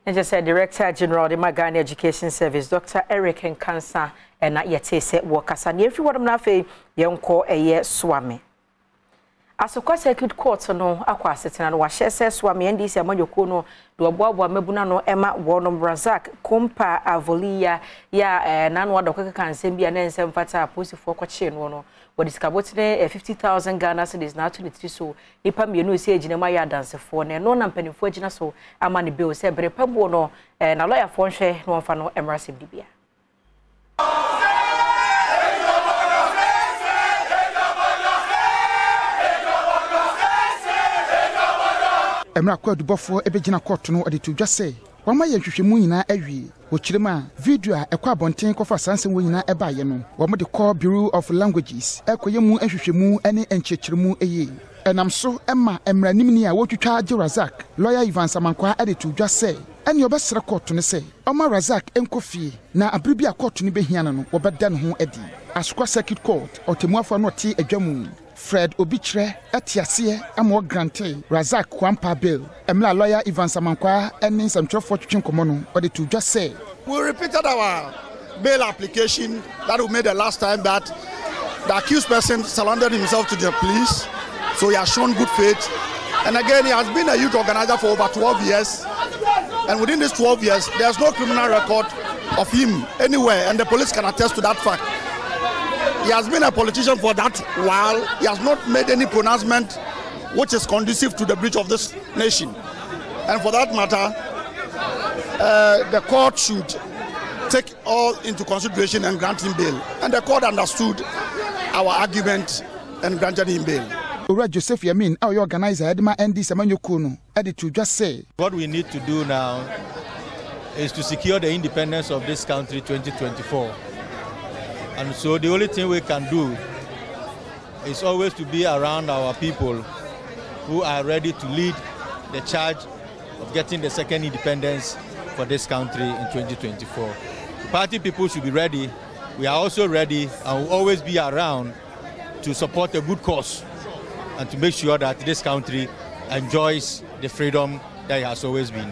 And just said Director General of the Magani Education Service, Dr. Eric Nkansa, and not yet say workers. And if you want to say, young call a year Suame. Asokwa Circuit Court no akwa setena no wahye se Suame NDC amanyoko no do aboabo mabuna no ema wonom Razak kompa avolia ya nanu adokaka kansem bia na nsem fata posifo kwache no no wodiskabotene 50,000 Ghana cedis na 23 so nipa mienu se agina ma ya dansefo ne no na mpanifo agina so ama ne bill se bere pabo no na lawyer fo nhwe no mfa no emrasem dibia. Emra kwa dubofo ebegina court no ade to dwase wama ye hwehwemu nyina awie wo kirema video a ekwa bonten kofa sanse wo nyina eba ye no wo de call Bureau of Languages ekoyemu ahwehwemu ene enchechiremu eye enam so emma emra nimni a wotwitwa age Razak lawyer Ivan Samankwa ade to dwase ene obesere court no se oma Razak enkofie na abribi a court no behia no wo beda no ho adi Asokwa Circuit Court otemuafo no te adwamu Fred Obichre etiase amo grante Razak kwampa bill emla lawyer Ivan Samankwa eni samtrofo twetwen komono ode to just say we repeated our bail application that we made the last time that the accused person surrendered himself to the police, so he has shown good faith, and again he has been a youth organizer for over 12 years, and within these 12 years there's no criminal record of him anywhere, and the police can attest to that fact. He has been a politician for that while. He has not made any pronouncement which is conducive to the breach of this nation. And for that matter, the court should take all into consideration and grant him bail. And the court understood our argument and granted him bail. Joseph Yamin, our organizer, Adom NDC Youth Organizer, to just say what we need to do now is to secure the independence of this country 2024. And so the only thing we can do is always to be around our people who are ready to lead the charge of getting the second independence for this country in 2024. The party people should be ready. We are also ready and will always be around to support a good cause and to make sure that this country enjoys the freedom that it has always been.